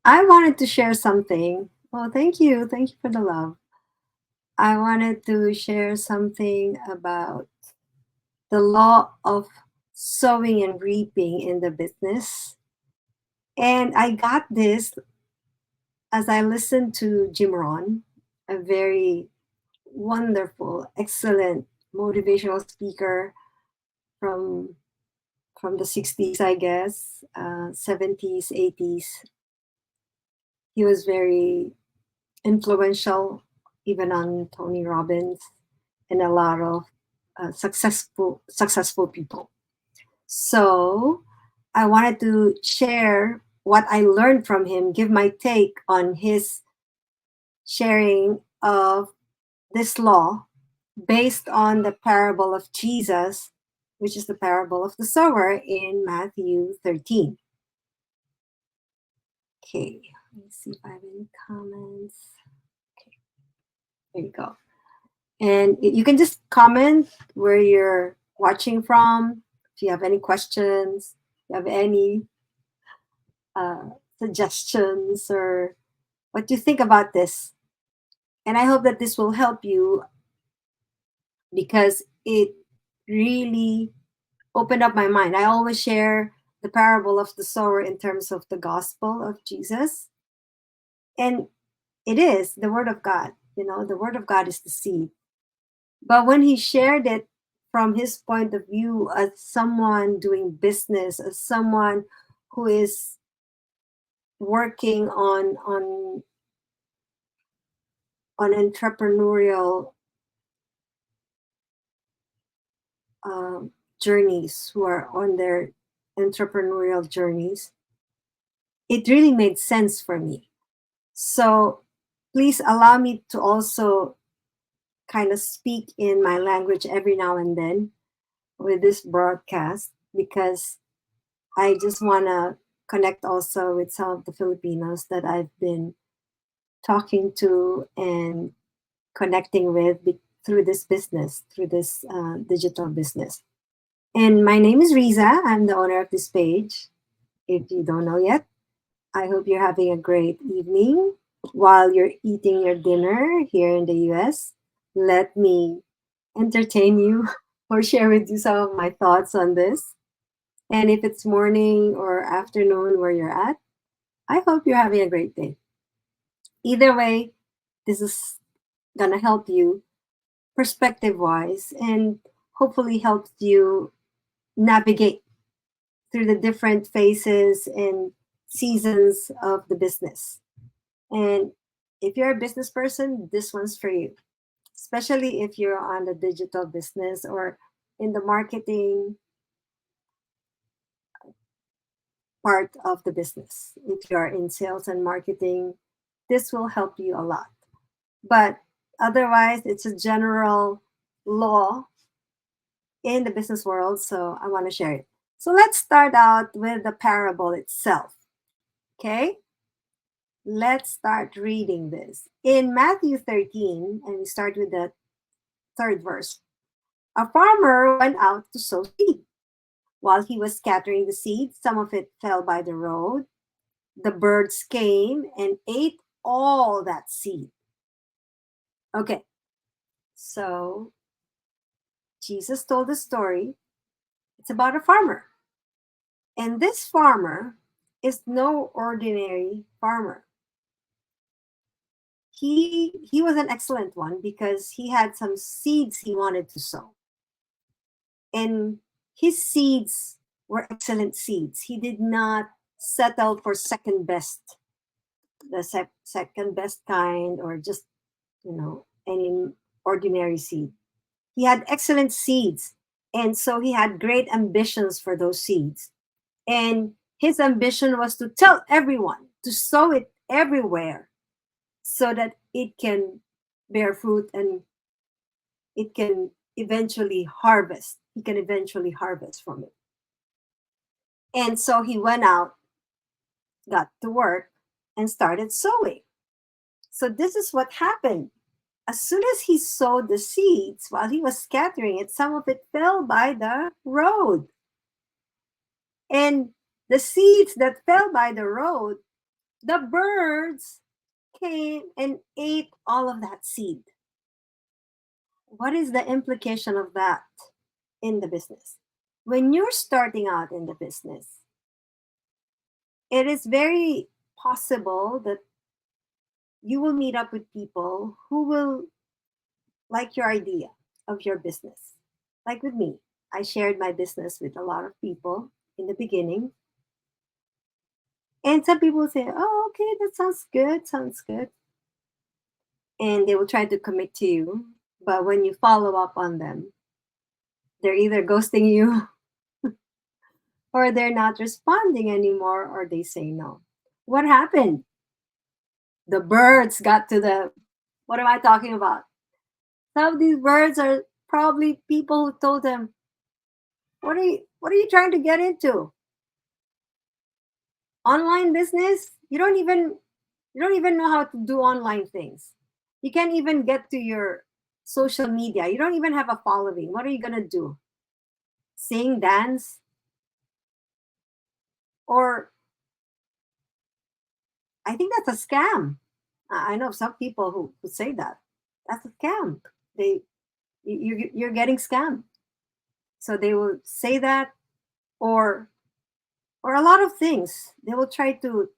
I wanted to share something. Well, thank you. Thank you for the love. I wanted to share something about the law of sowing and reaping in the business. And I got this as I listened to Jim Rohn, a very wonderful, excellent motivational speaker from the 60s, I guess, 70s, 80s. He was very influential, even on Tony Robbins and a lot of successful people. So I wanted to share what I learned from him, give my take on his sharing of this law based on the parable of Jesus, which is the parable of the sower in Matthew 13. Okay, let's see if I have any comments. Okay, there you go. And you can just comment where you're watching from. If you have any questions, if you have any uh, suggestions, or what you think about this. And I hope that this will help you because it really opened up my mind. I always share the parable of the sower in terms of the gospel of Jesus. And it is the word of God. You know, the word of God is the seed. But when he shared it from his point of view as someone doing business, as someone who is working on entrepreneurial um, journeys, who are on their entrepreneurial journeys, it really made sense for me. So please allow me to also kind of speak in my language every now and then with this broadcast because I just want to connect also with some of the Filipinos that I've been talking to and connecting with through this business, through this digital business. And my name is Riza. I'm the owner of this page. If you don't know yet, I hope you're having a great evening while you're eating your dinner here in the US. Let me entertain you or share with you some of my thoughts on this. And if it's morning or afternoon where you're at, I hope you're having a great day. Either way, this is going to help you perspective wise and hopefully helps you navigate through the different phases and seasons of the business. And if you're a business person, this one's for you, especially if you're on the digital business or in the marketing part of the business. If you're in sales and marketing, this will help you a lot. But otherwise, it's a general law in the business world, so I want to share it. So let's start out with the parable itself. Okay? Let's start reading this. In Matthew 13, and we start with the third verse. A farmer went out to sow seed. While he was scattering the seed, some of it fell by the road. The birds came and ate all that seed. Okay, so Jesus told a story. It's about a farmer. And this farmer is no ordinary farmer. He was an excellent one because he had some seeds he wanted to sow. And his seeds were excellent seeds. He did not settle for second best, the second best kind, or just, any ordinary seed. He had excellent seeds. And so he had great ambitions for those seeds. And his ambition was to tell everyone to sow it everywhere so that it can bear fruit and it can eventually harvest. He can eventually harvest from it. And so he went out, got to work, and started sowing. So this is what happened. As soon as he sowed the seeds, while he was scattering it, some of it fell by the road. And the seeds that fell by the road The birds came and ate all of that seed. What is the implication of that in the business? When you're starting out in the business, it is very possible that you will meet up with people who will like your idea of your business. Like with me, I shared my business with a lot of people in the beginning. And some people say, oh, okay, that sounds good. And they will try to commit to you. But when you follow up on them, they're either ghosting you or they're not responding anymore or they say no. What happened? The birds got to them. What am I talking about? Some of these birds are probably people who told them, what are you trying to get into? Online business? You don't even know how to do online things. You can't even get to your social media. You don't even have a following. What are you gonna do? Sing, dance, or I think that's a scam. I know some people who say that. That's a scam. They you're getting scammed. So they will say that, or or a lot of things. They will try to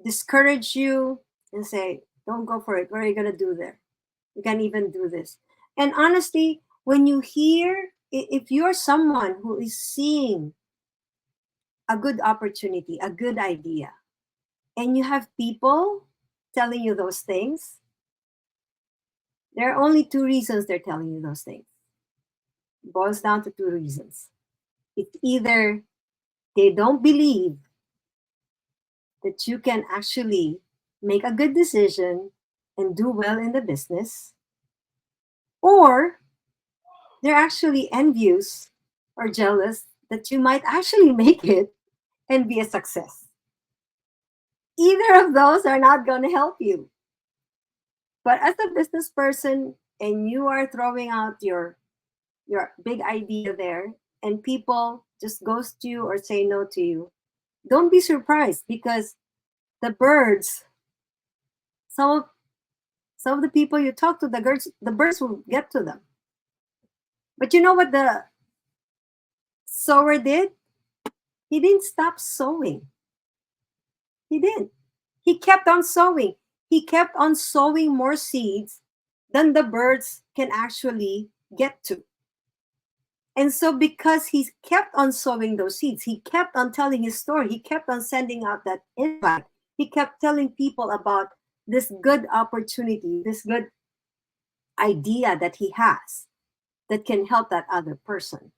discourage you and say, "Don't go for it. What are you gonna do there? You can't even do this." And honestly, when you hear, if you're someone who is seeing a good opportunity, a good idea, and you have people telling you those things, there are only two reasons they're telling you those things. It boils down to two reasons. It's either they don't believe that you can actually make a good decision and do well in the business, or they're actually envious or jealous that you might actually make it and be a success. Either of those are not going to help you. But as a business person and you are throwing out your big idea there and people just ghost you or say no to you, don't be surprised because the birds, some of some of the people you talk to, the birds will get to them. But you know what the sower did? He didn't stop sowing. He didn't. He kept on sowing. He kept on sowing more seeds than the birds can actually get to. And so, because he kept on sowing those seeds, he kept on telling his story, he kept on sending out that invite, he kept telling people about this good opportunity, this good idea that he has that can help that other person.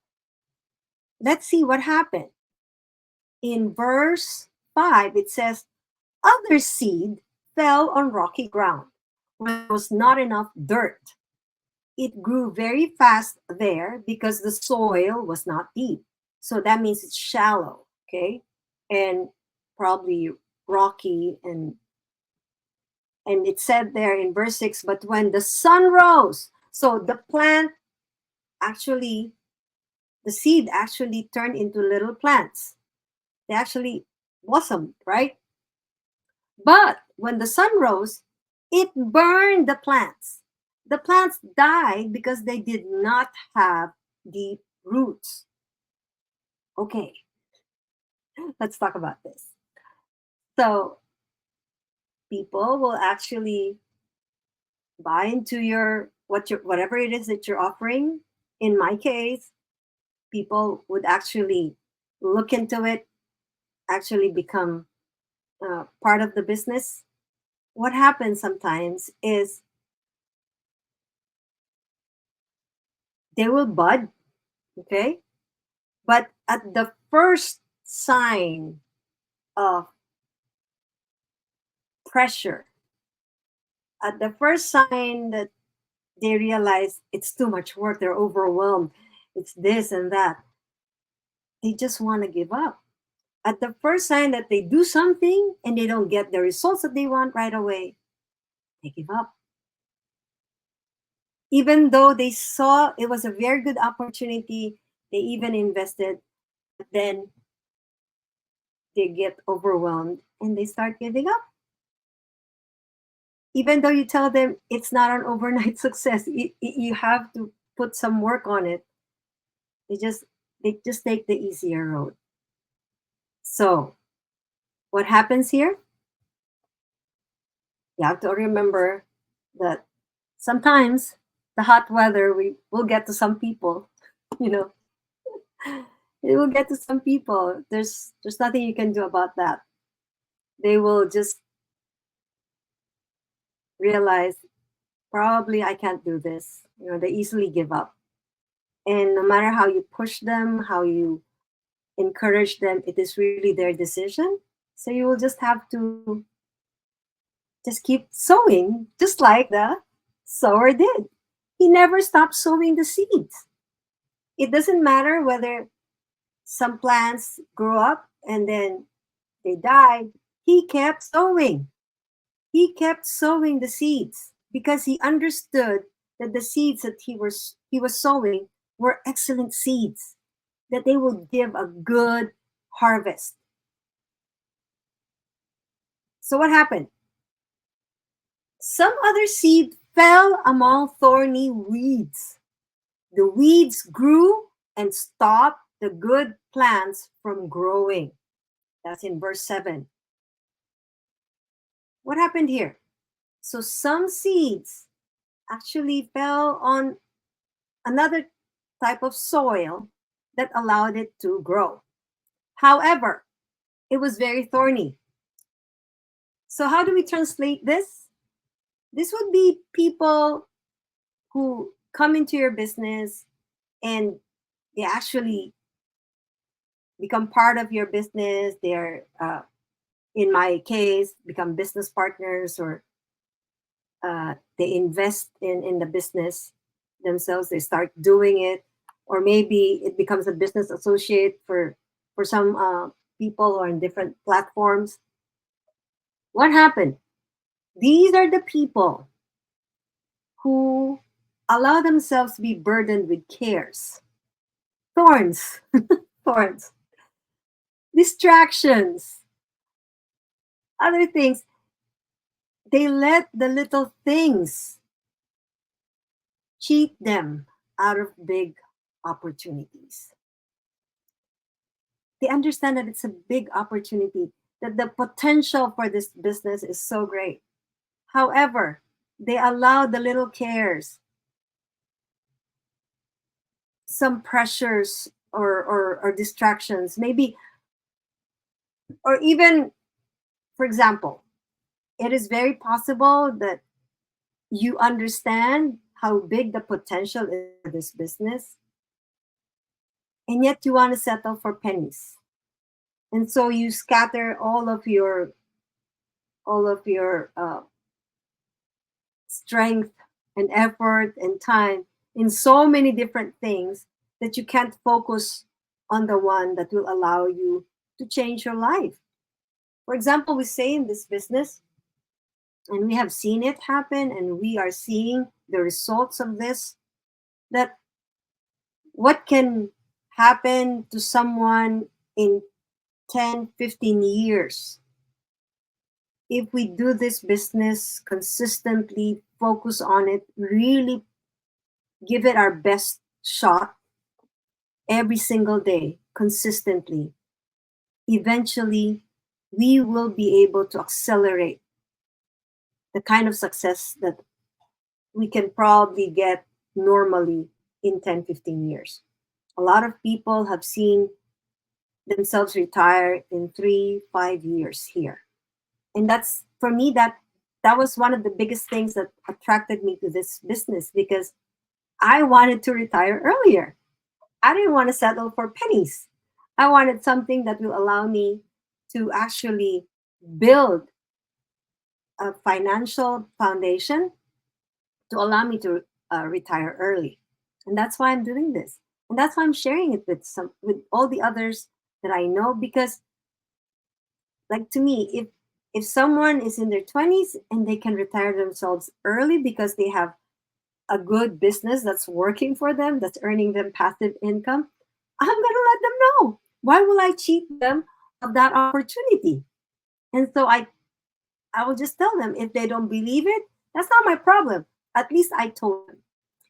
Let's see what happened. In verse 5, it says, other seed fell on rocky ground where there was not enough dirt. It grew very fast there because the soil was not deep. So that means it's shallow, okay? And probably rocky, and it said there in verse 6, but when the sun rose, so the plant actually, the seed actually turned into little plants. They actually blossomed, right? But when the sun rose, it burned the plants. The plants died because they did not have deep roots. Okay, let's talk about this. So, people will actually buy into whatever it is that you're offering. In my case, people would actually look into it, actually become part of the business. What happens sometimes is they will bud, okay? But at the first sign of pressure, at the first sign that they realize it's too much work, they're overwhelmed, it's this and that, they just want to give up. At the first sign that they do something and they don't get the results that they want right away, they give up. Even though they saw it was a very good opportunity, they even invested, but then they get overwhelmed and they start giving up. Even though you tell them it's not an overnight success, you have to put some work on it. They just they just take the easier road. So what happens here? You have to remember that sometimes the hot weather we will get to some people, you know, it will get to some people. There's nothing you can do about that. They will just realize probably I can't do this. They easily give up. And no matter how you push them, how you encourage them, it is really their decision. So you will just have to just keep sowing, just like the sower did. He never stopped sowing the seeds. It doesn't matter whether some plants grew up and then they died. He kept sowing. He kept sowing the seeds because he understood that the seeds that he was sowing were excellent seeds, that they will give a good harvest. So what happened? Some other seed fell among thorny weeds. The weeds grew and stopped the good plants from growing. That's in verse 7. What happened here? So some seeds actually fell on another type of soil that allowed it to grow. However, it was very thorny. So how do we translate this? This would be people who come into your business and they actually become part of your business. They're, in my case, become business partners, or they invest in the business themselves. They start doing it, or maybe it becomes a business associate for some people who are in different platforms. What happened? These are the people who allow themselves to be burdened with cares, thorns, thorns, distractions, other things. They let the little things cheat them out of big opportunities. They understand that it's a big opportunity, that the potential for this business is so great. However, they allow the little cares, some pressures or distractions, maybe, or even, for example, it is very possible that you understand how big the potential is for this business, and yet you want to settle for pennies. And so you scatter all of your strength and effort and time in so many different things that you can't focus on the one that will allow you to change your life. For example, we say in this business, and we have seen it happen, and we are seeing the results of this, that what can happen to someone in 10, 15 years if we do this business consistently, focus on it, really give it our best shot every single day, consistently. Eventually, we will be able to accelerate the kind of success that we can probably get normally in 10, 15 years. A lot of people have seen themselves retire in 3, 5 years here. And that's, for me, that was one of the biggest things that attracted me to this business, because I wanted to retire earlier. I didn't want to settle for pennies. I wanted something that will allow me to actually build a financial foundation to allow me to retire early. And that's why I'm doing this. And that's why I'm sharing it with all the others that I know, because, like, to me, if someone is in their 20s and they can retire themselves early because they have a good business that's working for them, that's earning them passive income, I'm going to let them know. Why will I cheat them of that opportunity? And so I will just tell them if they don't believe it, that's not my problem. At least I told them.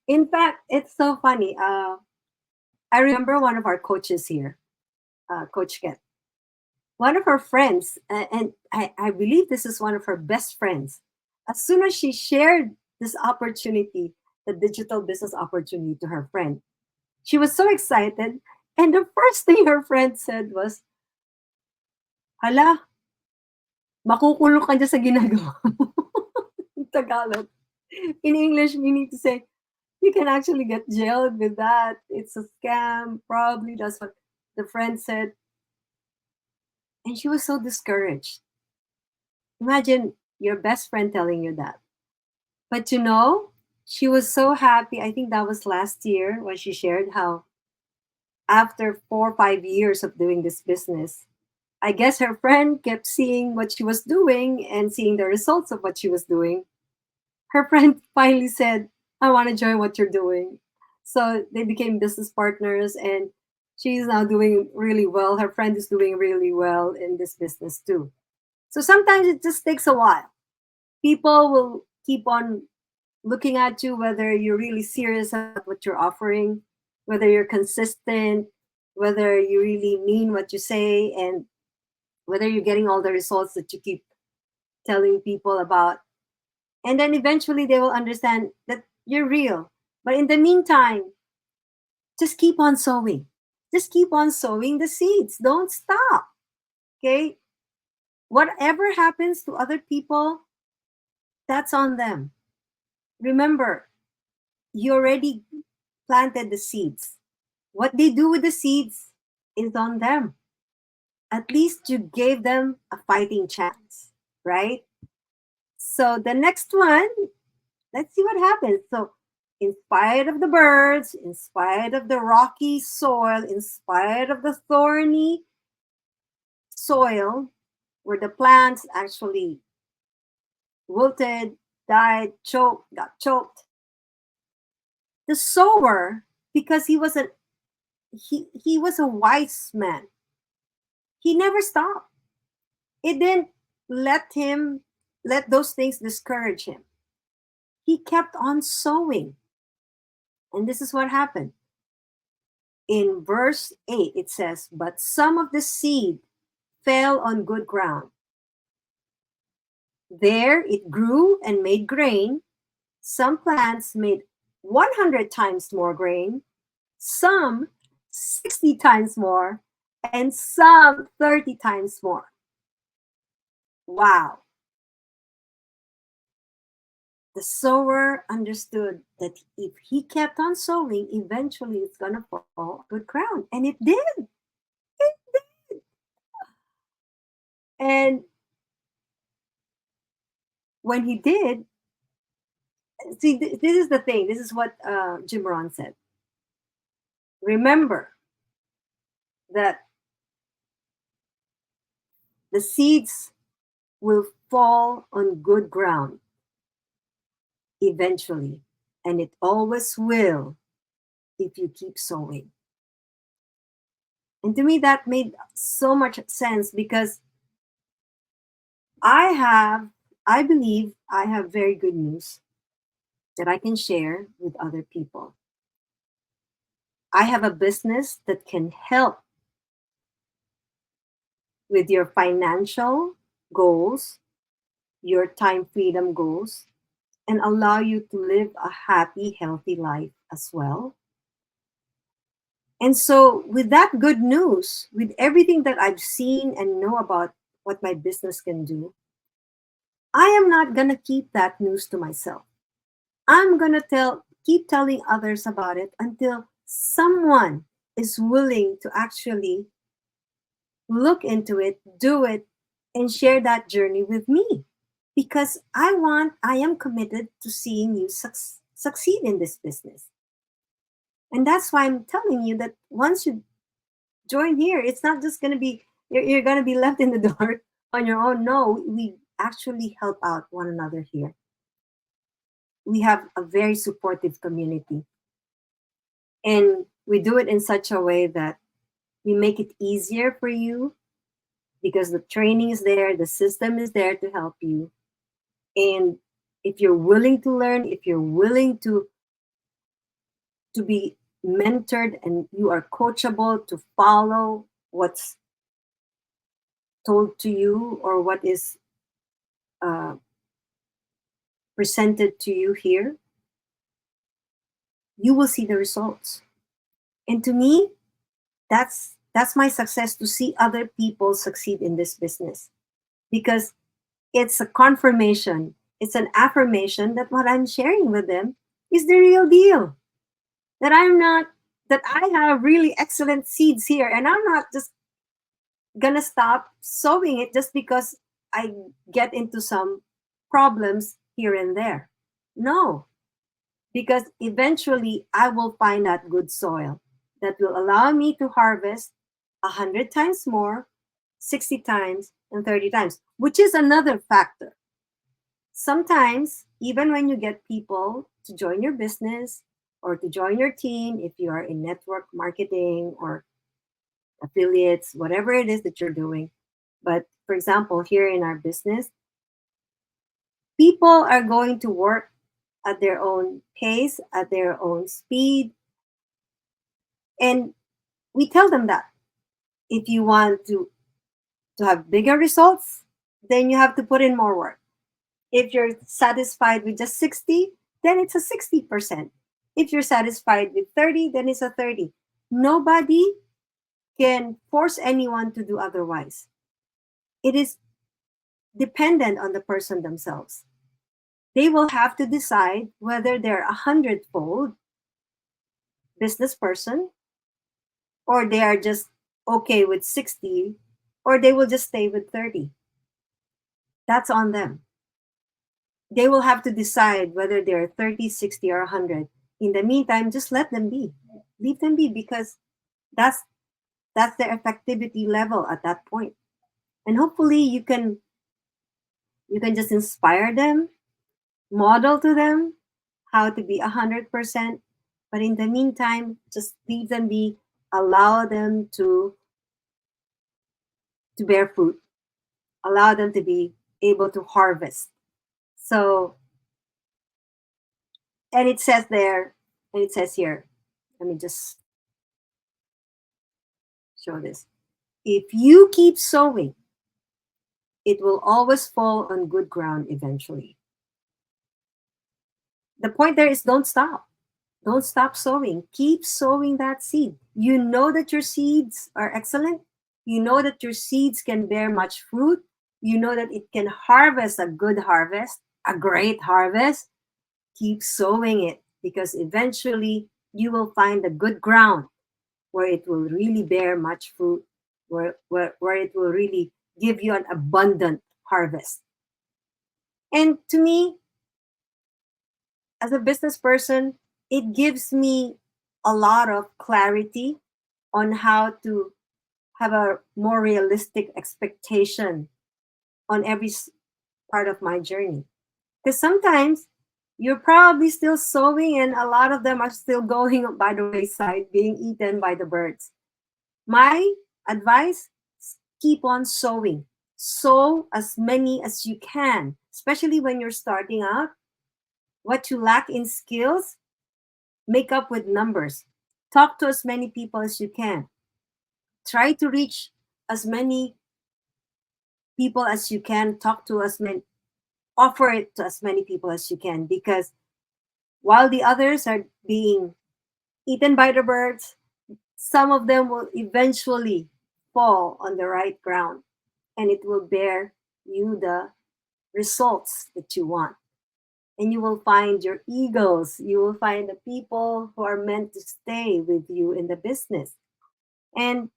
In fact, it's so funny. I remember one of our coaches here, Coach Ket. One of her friends, and I believe this is one of her best friends. As soon as she shared this opportunity, the digital business opportunity to her friend, she was so excited. And the first thing her friend said was, hala, makukulong ka dyan sa ginagawa mo. In Tagalog. In English, we need to say, you can actually get jailed with that. It's a scam. Probably that's what the friend said. And she was so discouraged. Imagine your best friend telling you that. But she was so happy. I think that was last year when she shared how after 4 or 5 years of doing this business, I guess her friend kept seeing what she was doing and seeing the results of what she was doing. Her friend finally said, I want to join what you're doing. So they became business partners, and she's now doing really well. Her friend is doing really well in this business too. So sometimes it just takes a while. People will keep on looking at you, whether you're really serious about what you're offering, whether you're consistent, whether you really mean what you say, and whether you're getting all the results that you keep telling people about. And then eventually they will understand that you're real. But in the meantime, just keep on sowing. Just keep on sowing the seeds. Don't stop. Okay? Whatever happens to other people, that's on them. Remember, you already planted the seeds. What they do with the seeds is on them. At least you gave them a fighting chance, right? So the next one, let's see what happens. So, in spite of the birds, in spite of the rocky soil, in spite of the thorny soil where the plants actually wilted, died, choked, got choked, the sower, because he was a wise man, he never stopped. It didn't let those things discourage him. He kept on sowing. And this is what happened. In verse 8, it says, but some of the seed fell on good ground. There it grew and made grain. Some plants made 100 times more grain, some 60 times more, and some 30 times more. Wow. The sower understood that if he kept on sowing, eventually it's going to fall on good ground. And it did. It did. And when he did, see, this is the thing. This is what Jim Rohn said. Remember that the seeds will fall on good ground eventually. And it always will if you keep sowing. And to me, that made so much sense because I believe I have very good news that I can share with other people. I have a business that can help with your financial goals, your time freedom goals, and allow you to live a happy, healthy life as well. And so, with that good news, with everything that I've seen and know about what my business can do, I am not going to keep that news to myself. I'm going to keep telling others about it until someone is willing to actually look into it, do it, and share that journey with me. Because I am committed to seeing you succeed in this business. And that's why I'm telling you that once you join here, it's not just going to be, you're going to be left in the dark on your own. No, we actually help out one another here. We have a very supportive community. And we do it in such a way that we make it easier for you because the training is there, the system is there to help you. And if you're willing to learn, if you're willing to be mentored and you are coachable to follow what's told to you or what is uh, presented to you here, you will see the results. And to me, that's my success, to see other people succeed in this business, because it's a confirmation, it's an affirmation that what I'm sharing with them is the real deal. That I'm not, that I have really excellent seeds here, and I'm not just gonna stop sowing it just because I get into some problems here and there. No, because eventually I will find that good soil that will allow me to harvest 100 times more, 60 times, and 30 times, which is another factor. Sometimes, even when you get people to join your business or to join your team, if you are in network marketing or affiliates, whatever it is that you're doing. But for example, here in our business, people are going to work at their own pace, at their own speed. And we tell them that if you want to have bigger results, then you have to put in more work. If you're satisfied with just 60, then it's a 60%. If you're satisfied with 30, then it's a 30. Nobody can force anyone to do otherwise. It is dependent on the person themselves. They will have to decide whether they're a hundredfold business person or they are just okay with 60 or they will just stay with 30. That's on them. They will have to decide whether they're 30, 60, or 100. In the meantime, just let them be. Leave them be, because that's that's their effectivity level at that point. And hopefully you can just inspire them, model to them how to be 100%. But in the meantime, just leave them be, allow them to bear fruit, allow them to be able to harvest. So, and it says there, and it says here, let me just show this. If you keep sowing, it will always fall on good ground eventually. The point there is, don't stop. Don't stop sowing. Keep sowing that seed. You know that your seeds are excellent. You know that your seeds can bear much fruit. You know that it can harvest a good harvest, a great harvest. Keep sowing it, because eventually you will find the good ground where it will really bear much fruit, where it will really give you an abundant harvest. And to me, as a business person, it gives me a lot of clarity on how to have a more realistic expectation on every part of my journey. Because sometimes you're probably still sowing and a lot of them are still going by the wayside, being eaten by the birds. My advice is keep on sowing. Sow as many as you can, especially when you're starting out. What you lack in skills, make up with numbers. Talk to as many people as you can. Try to reach as many people as you can. Talk to as many, offer it to as many people as you can, because while the others are being eaten by the birds, some of them will eventually fall on the right ground and it will bear you the results that you want. And you will find your eagles, you will find the people who are meant to stay with you in the business. And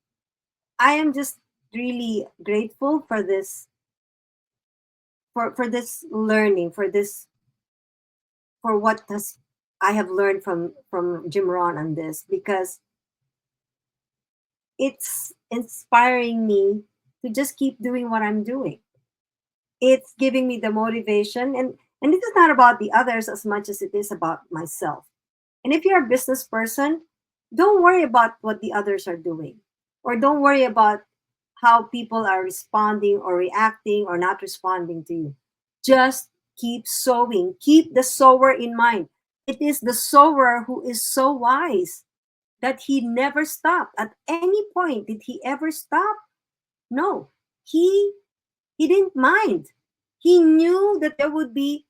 I am just really grateful for this, for this learning, for this, for what has I have learned from Jim Rohn on this, because it's inspiring me to just keep doing what I'm doing. It's giving me the motivation, and it is not about the others as much as it is about myself. And if you're a business person, don't worry about what the others are doing, or don't worry about how people are responding or reacting or not responding to you. Just keep sowing. Keep the sower in mind. It is the sower who is so wise that he never stopped. At any point, did he ever stop? No. He didn't mind. He knew that there would be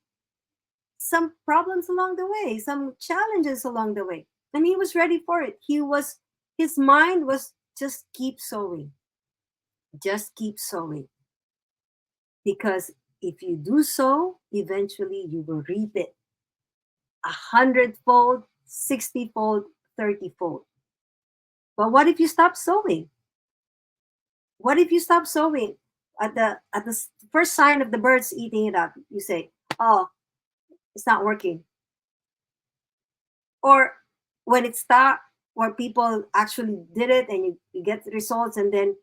some problems along the way, some challenges along the way, and he was ready for it. His mind was just keep sowing, just keep sowing, because if you do so, eventually you will reap it 100-fold, 60-fold, 30-fold. But what if you stop sowing? What if you stop sowing at the first sign of the birds eating it up? You say, "Oh, it's not working." Or when it stopped, where people actually did it and you get the results and then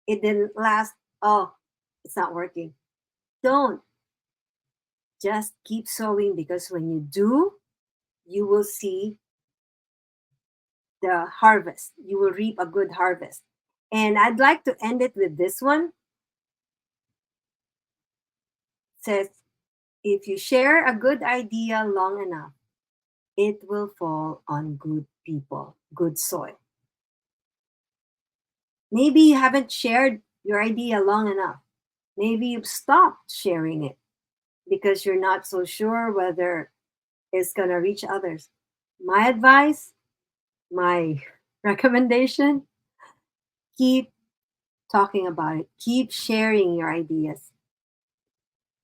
it didn't last, oh, it's not working. Don't. Just keep sowing, because when you do, you will see the harvest. You will reap a good harvest. And I'd like to end it with this one. It says, if you share a good idea long enough, it will fall on good people, good soil. Maybe you haven't shared your idea long enough. Maybe you've stopped sharing it because you're not so sure whether it's going to reach others. My advice, my recommendation, keep talking about it. Keep sharing your ideas.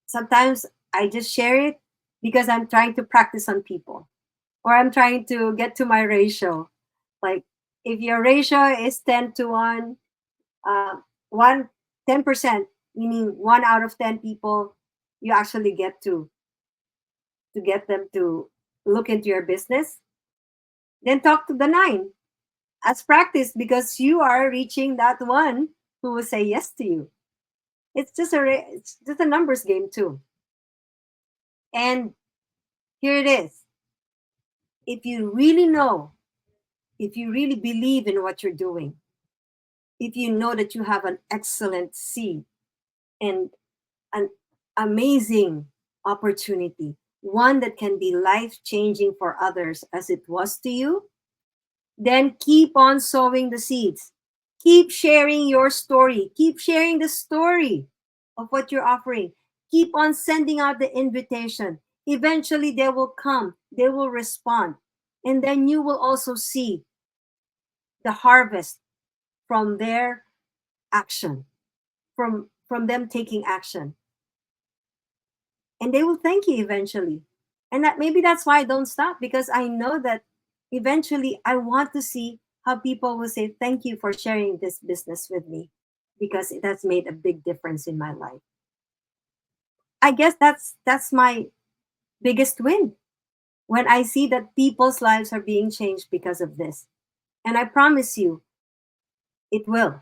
Sometimes I just share it because I'm trying to practice on people, or I'm trying to get to my ratio. Like if your ratio is 10 to 1, uh, 1, 10%, meaning 1 out of 10 people, you actually get to get them to look into your business, then talk to the 9 as practice, because you are reaching that one who will say yes to you. It's just a numbers game too. And here it is. If you really know, if you really believe in what you're doing, if you know that you have an excellent seed and an amazing opportunity, one that can be life changing for others as it was to you, then keep on sowing the seeds. Keep sharing your story. Keep sharing the story of what you're offering. Keep on sending out the invitation. Eventually, they will come, they will respond. And then you will also see the harvest from their action, from them taking action. And they will thank you eventually. And that maybe that's why I don't stop, because I know that eventually I want to see how people will say thank you for sharing this business with me, because it has made a big difference in my life. I guess that's my biggest win, when I see that people's lives are being changed because of this. And I promise you, it will.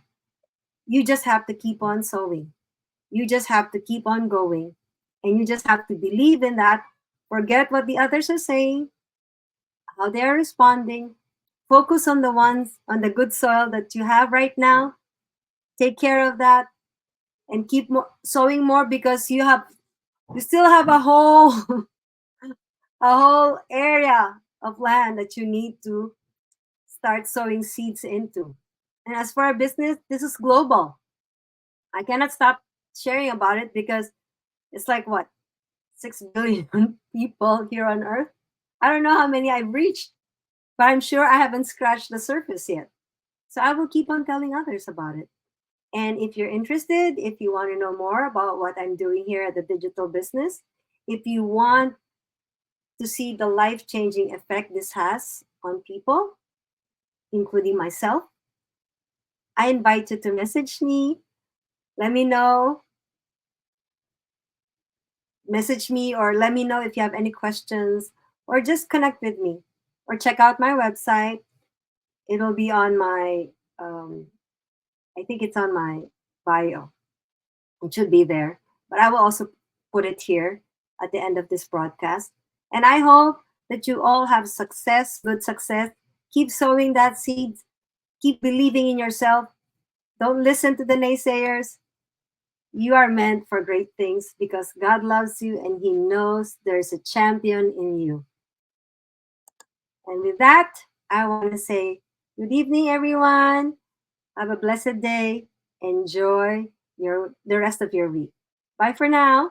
You just have to keep on sowing. You just have to keep on going. And you just have to believe in that. Forget what the others are saying, how they're responding. Focus on the ones, on the good soil that you have right now. Take care of that and keep sowing more, because you still have a whole a whole area of land that you need to start sowing seeds into. And as for our business, this is global. I cannot stop sharing about it, because it's like what, 6 billion people here on earth. I don't know how many I've reached, but I'm sure I haven't scratched the surface yet. So I will keep on telling others about it. And if you're interested, if you want to know more about what I'm doing here at the digital business, if you want to see the life changing effect this has on people, including myself, I invite you to message me. Let me know. Message me, or let me know if you have any questions, or just connect with me, or check out my website. It'll be on my, I think it's on my bio. It should be there. But I will also put it here at the end of this broadcast. And I hope that you all have success, good success. Keep sowing that seed. Keep believing in yourself. Don't listen to the naysayers. You are meant for great things because God loves you and He knows there's a champion in you. And with that, I want to say good evening, everyone. Have a blessed day. Enjoy the rest of your week. Bye for now.